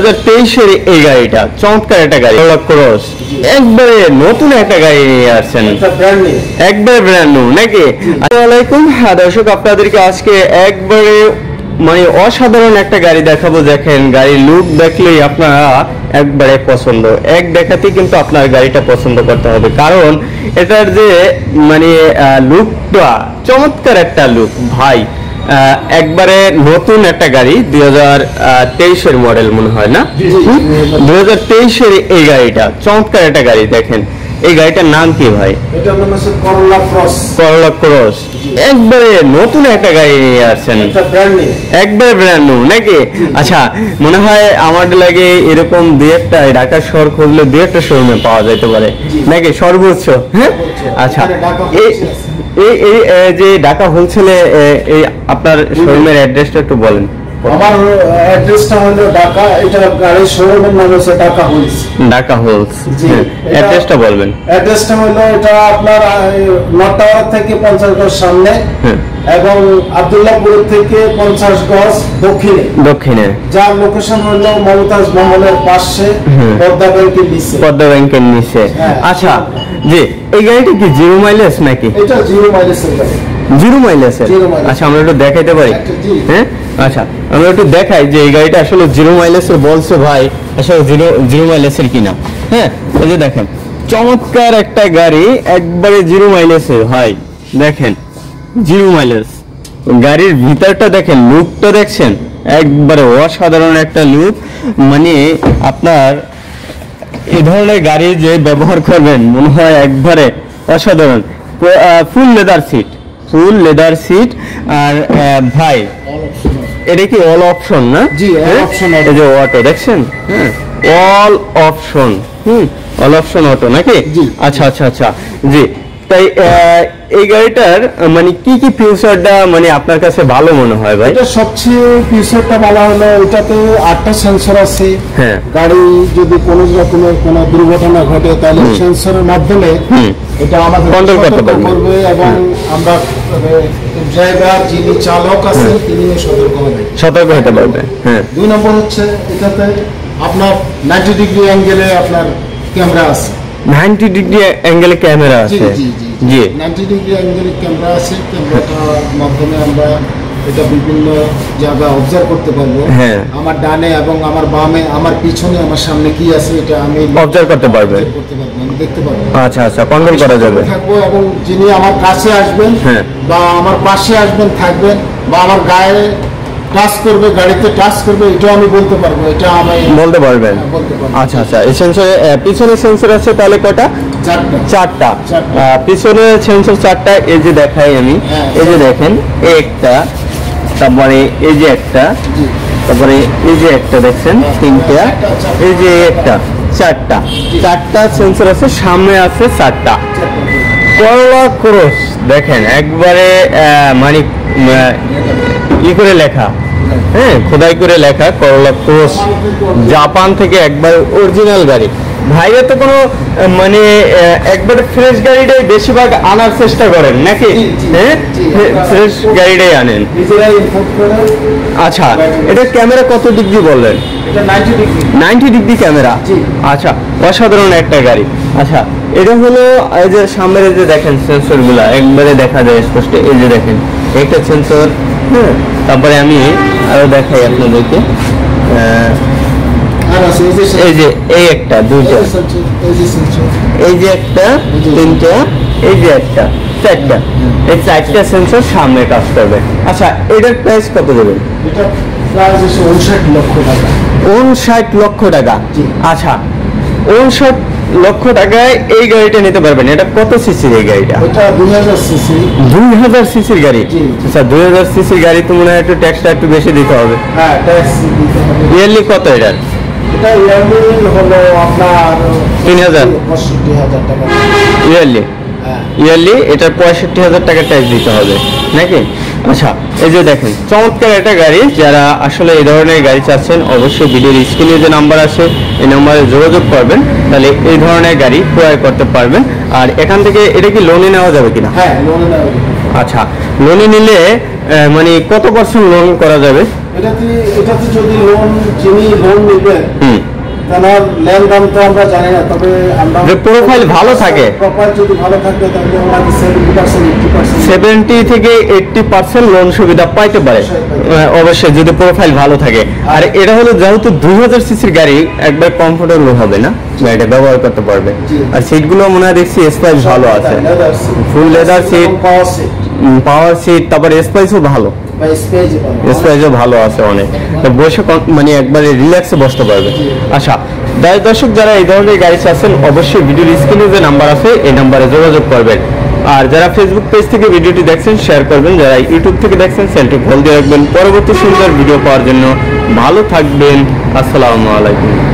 2023 এই গাড়িটা চমৎকার একটা গাড়ি ক্রস একবারে নতুন একটা গাড়ি নিয়ে আসছেন একবারে ব্র্যান্ড নিউ নাকি। আসসালামু আলাইকুম দর্শক, আপনাদেরকে আজকে একবারে মানে অসাধারণ একটা গাড়ি দেখাবো। দেখেন গাড়ির লুক দেখলেই আপনারা একবারে পছন্দ, এক দেখাতেই কিন্তু আপনার গাড়িটা পছন্দ করতে হবে, কারণ এটার যে মানে লুকটা চমৎকার একটা লুক ভাই। একবারে নতুন একটা গাড়ি 2023 মডেল মনে হয় না, 2023 এই গাড়িটা চমৎকার একটা গাড়ি। দেখেন এই গাড়িটার নাম কি ভাই? এটার নাম হচ্ছে করোলা ক্রস। করোলা ক্রস একবারে নতুন একটা গাড়ি নিয়ে আসছেন, একবারে ব্র্যান্ড নিউ নাকি। আচ্ছা, মনে হয় আমার লাগে এরকম দুই একটা ঢাকা শহর খুললে দুই একটা শোরুমে পাওয়া যেতে পারে নাকি সর্বোচ্চ। হ্যাঁ আচ্ছা, এই যে ঢাকা হোলসেলে এই আপনার শোরুমের অ্যাড্রেসটা একটু বলেন। আমার অ্যাড্রেসটা হলো ঢাকা, এটা গাড়ির শোরুমের নাম হচ্ছে ঢাকা হোলস। ঢাকা হোলস, অ্যাড্রেসটা বলবেন। অ্যাড্রেসটা হলো এটা আপনার নটাওয়ার থেকে 50 গজ সামনে এবং আব্দুল্লাহপুর থেকে 50 গজ দক্ষিণে। যার লোকেশন হলো মমতাজ মহলের পাশে পদ্মা ব্যাংকের নিচে। পদ্মা ব্যাংকের নিচে। আচ্ছা, জি এই গাড়িটা কি জিরো মাইলেজ নাকি? এটা জিরো মাইলেজের গাড়ি। জিরো মাইলেজের? আচ্ছা, আমরা একটু দেখাইতে পারি? হ্যাঁ আচ্ছা, আমরা একটু দেখাই যে এই গাড়িটা আসলে জিরো মাইলেজের বলছে ভাই, আসলে জিরো মাইলেজের কিনা। হ্যাঁ এই যে দেখেন চমৎকার একটা গাড়ি একবারে জিরো মাইলেজের ভাই। দেখেন জিরো মাইলেজ, গাড়ির ভিতরটা দেখেন, লুকটা দেখছেন একবারে অসাধারণ একটা লুক। মানে আপনার এই ধরনের গাড়ি যে ব্যবহার করবেন মনে হয় একবারে অসাধারণ। ফুল লেদার সিট আর ভাই এটা কি অল অপশন না? জি অল অপশন। এই যে অটো দেখছেন, হ্যাঁ all option, all option auto নাকি? আচ্ছা আচ্ছা আচ্ছা, জি তাই এই গাড়িটার মানে কি কি ফিচারটা মানে আপনার কাছে ভালো মনে হয় ভাই? এটা সবচেয়ে ফিচারটা ভালো হলো এটাতে 8টা সেন্সর আছে। হ্যাঁ, গাড়ি যদি কোনো রকমের কোনো দুর্ঘটনা ঘটে তাহলে সেন্সরের মাধ্যমে এটা আমাদের কন্ট্রোল করতে পারবে এবং আমরা ড্রাইভার যিনি চালক আছেন তিনি সতর্ক হতে পারবে। হ্যাঁ, 2 নম্বর হচ্ছে এটাতে আপনার 90 ডিগ্রি অ্যাঙ্গেলে আপনার ক্যামেরা আছে। 90 ডিগ্রি অ্যাঙ্গেলে ক্যামেরা আছে? জি 90 ডিগ্রি অ্যাঙ্গেলে ক্যামেরা আছে। ক্যামেরাটার মাধ্যমে আমরা এটা বিভিন্ন জায়গা অবজার্ভ করতে পারবো। হ্যাঁ, আমার ডানে এবং আমার বামে, আমার পিছনে, আমার সামনে কি আছে এটা আমি অবজার্ভ করতে পারবো, আমি দেখতে পারবো। আচ্ছা আচ্ছা, কন্ট্রোল করা যাবে। থাকবো এবং যিনি আমার কাছে আসবেন বা আমার পাশে আসবেন থাকবেন বা আমার গায়ে টাচ করবে, গাড়িতে টাচ করবে, এটা আমি বলতে পারবো, এটা আমি বলতে পারবেন। আচ্ছা আচ্ছা, এই সেন্সরে পিছনে সেন্সর আছে তাহলে কয়টা? চারটা। পিছনে সেন্সর চারটা। এই যে দেখাই আমি, এই যে দেখেন এই একটা, তারপরে এই যে একটা, তারপরে এই যে একটা দেখছেন তিনটা, এই যে একটা, চারটা সেন্সর আছে, সামনে আছে চারটা। করোলা ক্রস দেখেন একবারে মানে ই করে লেখা, হ্যাঁ খোদাই করে লেখা করোলা ক্রস, জাপান থেকে একবার অরিজিনাল গাড়ি। ভাইয়া তো কোনো মানে একবারে ফ্রেশ গাড়িটাই বেশিরভাগ আনার চেষ্টা করেন নাকি? হ্যাঁ, ফ্রেশ গাড়িটাই আনেন। আচ্ছা, এটা ক্যামেরা কত ডিগ্রি বললেন? 90 ডিগ্রি ক্যামেরা। আচ্ছা, অসাধারণ একটা গাড়ি। আচ্ছা, এটা হলো এই যে সামনের যে দেখেন সেন্সর গুলা একবারে দেখা যায় স্পষ্ট। এই যে দেখেন একটা সেন্সর, হ্যাঁ তারপরে আমি আরো দেখাই আপনাদেরকে। এই যে এই একটা, দুইটা, এই যে একটা, তিনটা, এই যে একটা, চারটা, এই চারটা সেন্সর সামনে কাজ করবে। আচ্ছা, এটার প্রাইস কত দেবেন? এটা প্রাইস 59 লক্ষ টাকা। 59 লক্ষ টাকা? আচ্ছা, 59 লক্ষ টাকায় এই গাড়িটা নিতে পারবেন। এটা কত সিসির এই গাড়িটা? এটা 2000 সিসি। 2000 সিসির গাড়ি? আচ্ছা, 2000 সিসির গাড়ি তো মনে হয় একটু ট্যাক্সটা একটু বেশি দিতে হবে। হ্যাঁ, ট্যাক্স দিতে হবে। ইয়ারলি কত এটার? এটা ইয়ারলি হলো আপনার 60,000 টাকা ইয়ারলি। ইয়ারলি এটার 65,000 টাকা ট্যাক্স দিতে হবে নাকি? আচ্ছা, এই যে দেখেন চমৎকার একটা গাড়ি। যারা আসলে এই ধরনের গাড়ি চাচ্ছেন অবশ্যই ভিডিওর স্ক্রিনে যে নাম্বার আছে এই নাম্বারে যোগাযোগ করবেন, তাহলে এই ধরনের গাড়ি ক্রয় করতে পারবেন। আর এখান থেকে এটা কি লোনে নেওয়া যাবে কিনা? হ্যাঁ, লোনে নেওয়া যাবে। আচ্ছা, লোনে নিলে মানে কত % লোন করা যাবে? এটাতে যদি যিনি লোন নেবেন তার লেনদেন তো আমরা জানি না, তবে আমরা প্রোফাইল ভালো থাকে, প্রোফাইল যদি ভালো থাকে তাহলে ওনাকে 70 থেকে 80% লোন সুবিধা পাইতে পারে অবশ্যই, যদি প্রোফাইল ভালো থাকে। আর এটা হলো যেহেতু 2000 সিসির গাড়ি, একবার কমফোর্টেবল হবে না, গাড়িটা ব্যবহার করতে পারবে। আর সিটগুলো মনে হয় দেখছি স্পেস ভালো আছে, full leather seat, power seat, তারপরে স্পেসও ভালো, স্পেসও ভালো আছে অনেক, বসে মানে একবারে রিল্যাক্সে বসতে পারবে। আচ্ছা দর্শক, যারা এই ধরনের গাড়ি চাচ্ছেন অবশ্যই ভিডিওর স্ক্রিনে যে নাম্বার আছে এই নাম্বারে যোগাযোগ করবেন। আর যারা ফেসবুক পেজ থেকে ভিডিওটি দেখছেন শেয়ার করবেন, যারা ইউটিউব থেকে দেখছেন চ্যানেলটি ফলো দিয়ে রাখবেন পরবর্তী সুন্দর ভিডিও পাওয়ার জন্য। ভালো থাকবেন, আসসালামু আলাইকুম।